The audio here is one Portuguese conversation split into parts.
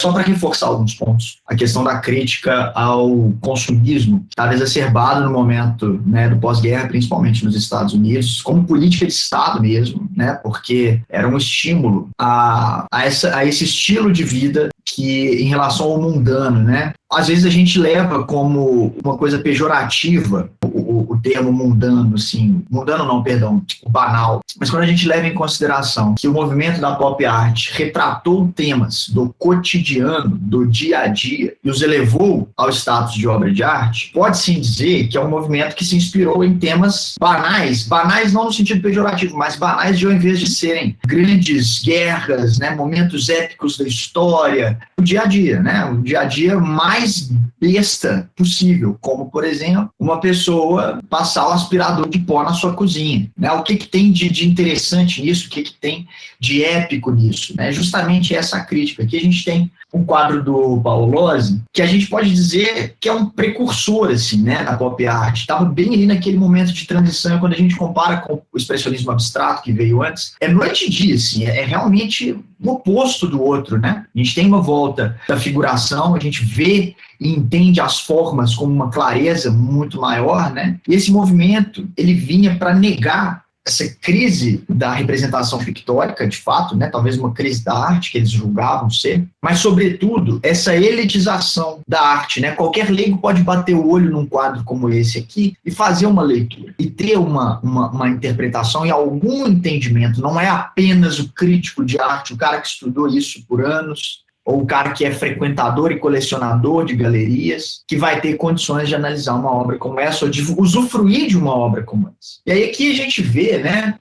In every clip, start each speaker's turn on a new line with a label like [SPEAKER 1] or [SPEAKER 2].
[SPEAKER 1] Só para reforçar alguns pontos, a questão da crítica ao consumismo estava exacerbada no momento, né, do pós-guerra, principalmente nos Estados Unidos, como política de Estado mesmo, né, porque era um estímulo a esse estilo de vida que, em relação ao mundano, né, às vezes a gente leva como uma coisa pejorativa o termo mundano, assim, mundano não, perdão, tipo banal, mas quando a gente leva em consideração que o movimento da pop art retratou temas do cotidiano, do dia a dia, e os elevou ao status de obra de arte, pode-se dizer que é um movimento que se inspirou em temas banais não no sentido pejorativo, mas banais de ao invés de serem grandes guerras, né, momentos épicos da história, o dia a dia, né, o dia a dia mais besta possível, como, por exemplo, uma pessoa passar o aspirador de pó na sua cozinha, né? O que tem de interessante nisso, o que tem de épico nisso, né? Justamente essa crítica. Aqui a gente tem um quadro do Paulo Lozzi, que a gente pode dizer que é um precursor, assim, né, da pop art. Estava bem ali naquele momento de transição, quando a gente compara com o expressionismo abstrato que veio antes, é noite e dia, assim, é realmente o oposto do outro, né? A gente tem uma volta da figuração, a gente vê e entende as formas com uma clareza muito maior, né? E esse movimento, ele vinha para negar essa crise da representação pictórica, de fato, né, talvez uma crise da arte que eles julgavam ser, mas, sobretudo, essa elitização da arte, né? Qualquer leigo pode bater o olho num quadro como esse aqui e fazer uma leitura, e ter uma interpretação e algum entendimento. Não é apenas o crítico de arte, o cara que estudou isso por anos, ou o cara que é frequentador e colecionador de galerias, que vai ter condições de analisar uma obra como essa, ou de usufruir de uma obra como essa. E aí aqui a gente vê, né,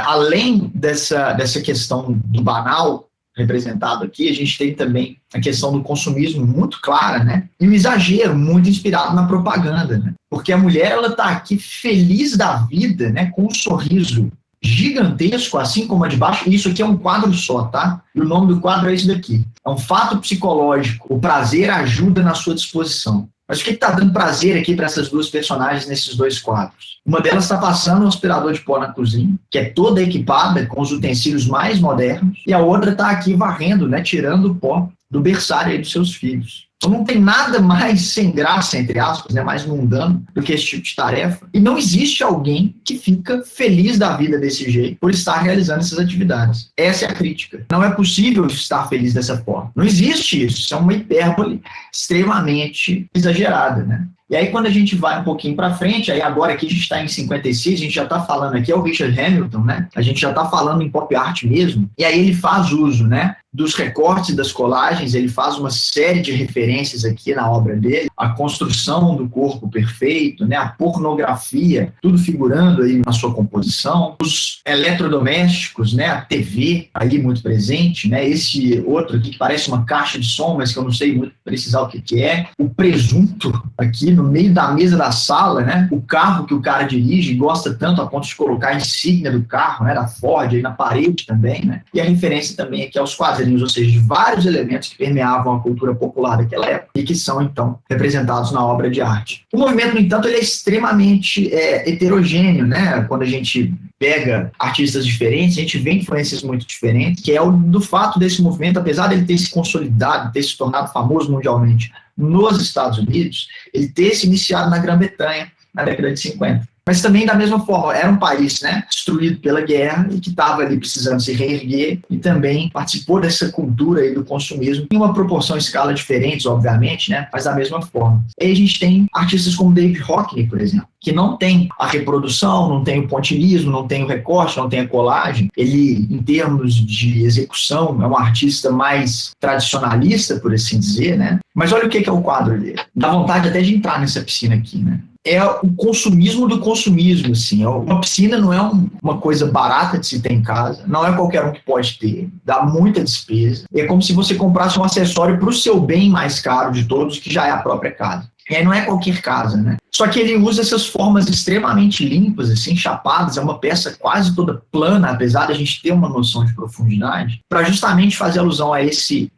[SPEAKER 1] além dessa questão do banal representado aqui, a gente tem também a questão do consumismo muito clara, né, e o exagero muito inspirado na propaganda, né, porque a mulher, ela está aqui feliz da vida, né, com um sorriso gigantesco, assim como a de baixo. Isso aqui é um quadro só, tá? E o nome do quadro é esse daqui. É um fato psicológico. O prazer ajuda na sua disposição. Mas o que está dando prazer aqui para essas duas personagens nesses dois quadros? Uma delas está passando um aspirador de pó na cozinha, que é toda equipada com os utensílios mais modernos, e a outra está aqui varrendo, né, tirando o pó do berçário aí dos seus filhos. Então não tem nada mais sem graça, entre aspas, né, mais mundano do que esse tipo de tarefa. E não existe alguém que fica feliz da vida desse jeito por estar realizando essas atividades. Essa é a crítica. Não é possível estar feliz dessa forma. Não existe isso. Isso é uma hipérbole extremamente exagerada, né? E aí, quando a gente vai um pouquinho para frente, aí agora aqui a gente está em 56, a gente já está falando aqui, é o Richard Hamilton, né? A gente já está falando em pop art mesmo, e aí ele faz uso, né, dos recortes e das colagens, ele faz uma série de referências aqui na obra dele, a construção do corpo perfeito, né, a pornografia, tudo figurando aí na sua composição, os eletrodomésticos, né, a TV ali muito presente, né, esse outro aqui que parece uma caixa de som, mas que eu não sei muito precisar o que é, o presunto aqui no meio da mesa da sala, né, o carro que o cara dirige e gosta tanto a ponto de colocar a insígnia do carro, né, da Ford aí na parede também, né, e a referência também aqui aos quadrinhos, ou seja, de vários elementos que permeavam a cultura popular daquela época e que são, então, representados na obra de arte. O movimento, no entanto, ele é extremamente heterogêneo, né? Quando a gente pega artistas diferentes, a gente vê influências muito diferentes, que é o do fato desse movimento, apesar dele ter se consolidado, ter se tornado famoso mundialmente nos Estados Unidos, ele ter se iniciado na Grã-Bretanha na década de 50. Mas também, da mesma forma, era um país, né, destruído pela guerra e que estava ali precisando se reerguer e também participou dessa cultura aí do consumismo em uma proporção e escala diferentes, obviamente, né, mas da mesma forma. Aí a gente tem artistas como David Hockney, por exemplo, que não tem a reprodução, não tem o pontilhismo, não tem o recorte, não tem a colagem. Ele, em termos de execução, é um artista mais tradicionalista, por assim dizer, né? Mas olha o que é o quadro dele. Dá vontade até de entrar nessa piscina aqui, né? É o consumismo do consumismo, assim. Uma piscina não é uma coisa barata de se ter em casa, não é qualquer um que pode ter, dá muita despesa. É como se você comprasse um acessório para o seu bem mais caro de todos, que já é a própria casa. E aí não é qualquer casa, né? Só que ele usa essas formas extremamente limpas, assim, chapadas, é uma peça quase toda plana, apesar de a gente ter uma noção de profundidade, para justamente fazer alusão a esse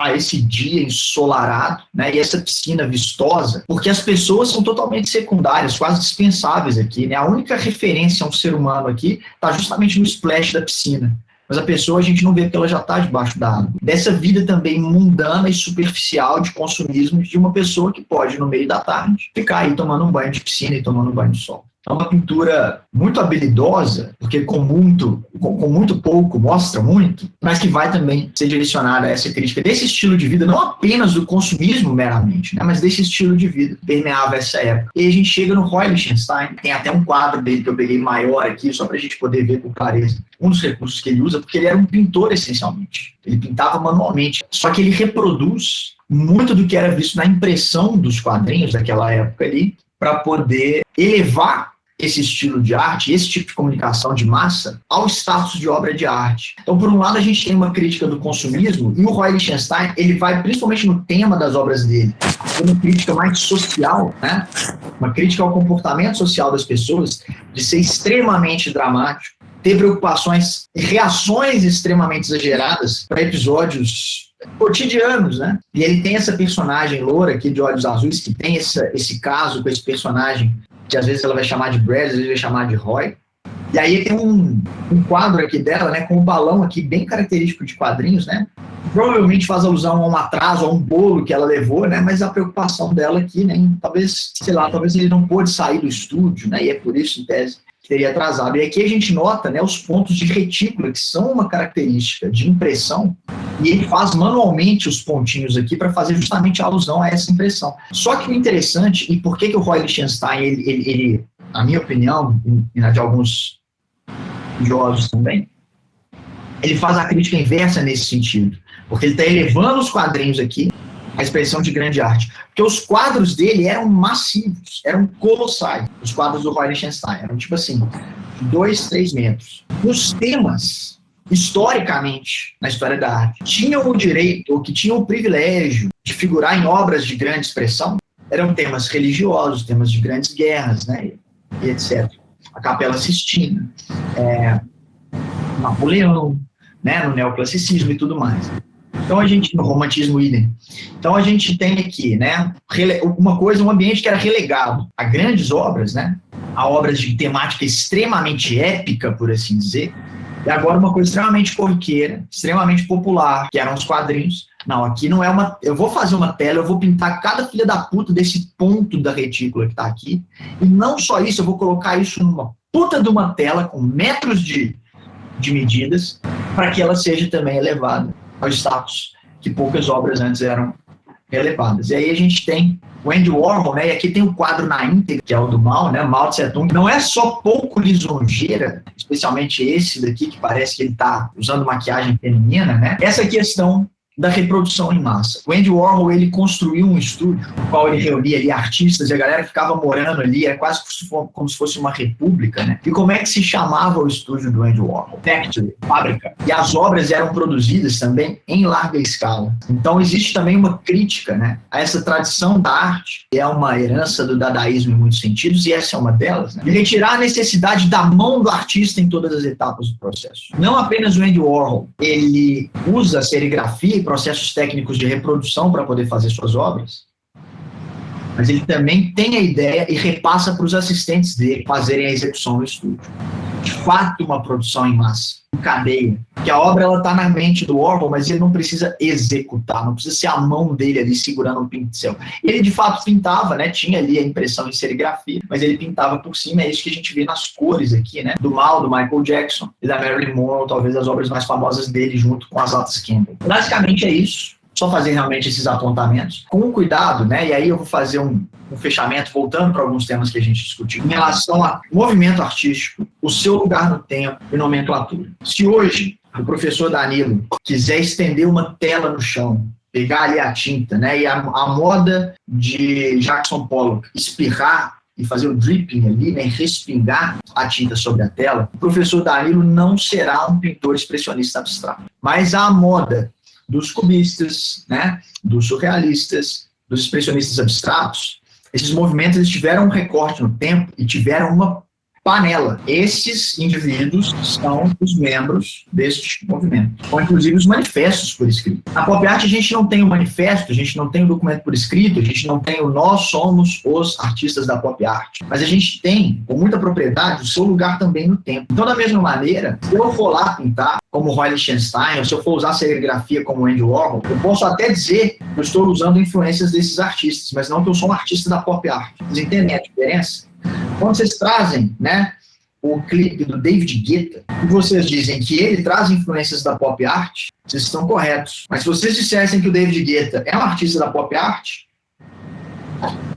[SPEAKER 1] dia ensolarado, né, e essa piscina vistosa, porque as pessoas são totalmente secundárias, quase dispensáveis aqui, né? A única referência a um ser humano aqui está justamente no splash da piscina. mas a pessoa a gente não vê porque ela já está debaixo da água. Dessa vida também mundana e superficial de consumismo de uma pessoa que pode, no meio da tarde, ficar aí tomando um banho de piscina e tomando um banho de sol. É uma pintura muito habilidosa, porque com muito pouco mostra muito, mas que vai também ser direcionada a essa crítica desse estilo de vida, não apenas do consumismo meramente, né, mas desse estilo de vida que permeava essa época. E a gente chega no Roy Lichtenstein, tem até um quadro dele que eu peguei maior aqui, só para a gente poder ver com clareza um dos recursos que ele usa, porque ele era um pintor essencialmente. Ele pintava manualmente, só que ele reproduz muito do que era visto na impressão dos quadrinhos daquela época ali, para poder elevar esse estilo de arte, esse tipo de comunicação de massa, ao status de obra de arte. Então, por um lado, a gente tem uma crítica do consumismo, e o Roy Lichtenstein, ele vai principalmente no tema das obras dele, uma crítica mais social, né? Uma crítica ao comportamento social das pessoas, de ser extremamente dramático, ter preocupações e reações extremamente exageradas para episódios cotidianos, né? E ele tem essa personagem loura aqui de olhos azuis, que tem esse caso com esse personagem que às vezes ela vai chamar de Brad, às vezes vai chamar de Roy. E aí tem um quadro aqui dela, né, com um balão aqui bem característico de quadrinhos, né? Provavelmente faz alusão a um atraso, a um bolo que ela levou, né? Mas a preocupação dela aqui, né? Talvez ele não pôde sair do estúdio, né? E é por isso, em tese, que teria atrasado. E aqui a gente nota, né, os pontos de retícula, que são uma característica de impressão, e ele faz manualmente os pontinhos aqui para fazer justamente a alusão a essa impressão. Só que o interessante, e por que o Roy Lichtenstein, ele, na minha opinião, e na de alguns estudiosos também, ele faz a crítica inversa nesse sentido, porque ele está elevando os quadrinhos aqui, a expressão de grande arte, porque os quadros dele eram massivos, eram colossais, os quadros do Roy Lichtenstein, eram tipo assim, 2, 3 metros. Os temas, historicamente, na história da arte, tinham o direito, ou que tinham o privilégio de figurar em obras de grande expressão, eram temas religiosos, temas de grandes guerras, né, e etc. A Capela Sistina, Napoleão, né, no neoclassicismo e tudo mais. Então no romantismo idem. Então a gente tem aqui, né, uma coisa, um ambiente que era relegado a grandes obras, né, a obras de temática extremamente épica, por assim dizer, e agora uma coisa extremamente corriqueira, extremamente popular, que eram os quadrinhos. Não, aqui não é eu vou fazer uma tela, eu vou pintar cada filha da puta desse ponto da retícula que tá aqui, e não só isso, eu vou colocar isso numa puta de uma tela com metros de medidas, para que ela seja também elevada ao status que poucas obras antes eram elevadas. E aí a gente tem o Andy Warhol, né, e aqui tem o quadro na íntegra, que é o do Mao, né, Mao Tse Tung. Não é só pouco lisonjeira, especialmente esse daqui, que parece que ele está usando maquiagem feminina, né, essa questão da reprodução em massa. O Andy Warhol, ele construiu um estúdio no qual ele reunia ali artistas e a galera ficava morando ali, era quase como se fosse uma república, né? E como é que se chamava o estúdio do Andy Warhol? Factory, fábrica. E as obras eram produzidas também em larga escala. Então existe também uma crítica, né, a essa tradição da arte, que é uma herança do dadaísmo em muitos sentidos, e essa é uma delas, né? De retirar a necessidade da mão do artista em todas as etapas do processo. Não apenas o Andy Warhol, ele usa a serigrafia e processos técnicos de reprodução para poder fazer suas obras, mas ele também tem a ideia e repassa para os assistentes dele fazerem a execução no estúdio. De fato, uma produção em massa, em cadeia, que a obra está na mente do Warhol, mas ele não precisa executar, não precisa ser a mão dele ali segurando um pincel. Ele de fato pintava, né? Tinha ali a impressão em serigrafia, mas ele pintava por cima, é isso que a gente vê nas cores aqui, né? Do Mao, do Michael Jackson e da Marilyn Monroe, talvez as obras mais famosas dele, junto com as Atlas Campbell. Basicamente é isso. Só fazer realmente esses apontamentos com cuidado, né? E aí eu vou fazer um fechamento, voltando para alguns temas que a gente discutiu, em relação ao movimento artístico, o seu lugar no tempo e nomenclatura. Se hoje o professor Danilo quiser estender uma tela no chão, pegar ali a tinta, né? E a moda de Jackson Pollock, espirrar e fazer o dripping ali, né, respingar a tinta sobre a tela, o professor Danilo não será um pintor expressionista abstrato. Mas a moda dos cubistas, né, dos surrealistas, dos expressionistas abstratos, esses movimentos eles tiveram um recorte no tempo e tiveram uma panela. Esses indivíduos são os membros deste movimento, com inclusive os manifestos por escrito. Na pop art a gente não tem o manifesto, a gente não tem o documento por escrito, a gente não tem o nós somos os artistas da pop art, mas a gente tem, com muita propriedade, o seu lugar também no tempo. Então, da mesma maneira, se eu for lá pintar como Roy Lichtenstein, ou se eu for usar serigrafia como Andy Warhol, eu posso até dizer que eu estou usando influências desses artistas, mas não que eu sou um artista da pop art. Vocês entendem a diferença? Quando vocês trazem, né, o clipe do David Guetta, e vocês dizem que ele traz influências da pop art, vocês estão corretos. Mas se vocês dissessem que o David Guetta é um artista da pop art,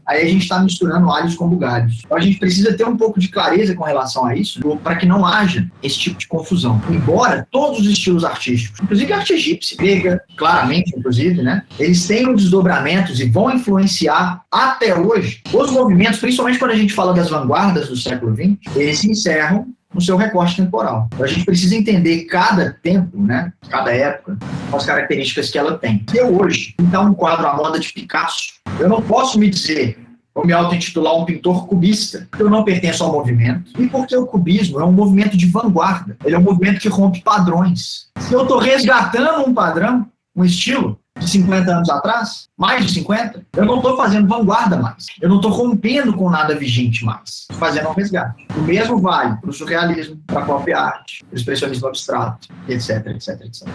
[SPEAKER 1] aí a gente está misturando alhos com bugalhos. Então a gente precisa ter um pouco de clareza com relação a isso, para que não haja esse tipo de confusão. Embora todos os estilos artísticos, inclusive a arte egípcia, grega, claramente, inclusive, né, eles tenham desdobramentos e vão influenciar até hoje os movimentos, principalmente quando a gente fala das vanguardas do século XX, eles se encerram no seu recorte temporal. Então a gente precisa entender cada tempo, né, cada época, com as características que ela tem. Eu hoje, então, um quadro à moda de Picasso, eu não posso me dizer, ou me auto-intitular um pintor cubista, porque eu não pertenço ao movimento, e porque o cubismo é um movimento de vanguarda, ele é um movimento que rompe padrões. Se eu estou resgatando um padrão, um estilo, de 50 anos atrás, mais de 50, eu não estou fazendo vanguarda mais. Eu não estou rompendo com nada vigente mais. Estou fazendo um resgate. O mesmo vale para o surrealismo, para a pop art, para o expressionismo abstrato, etc, etc, etc.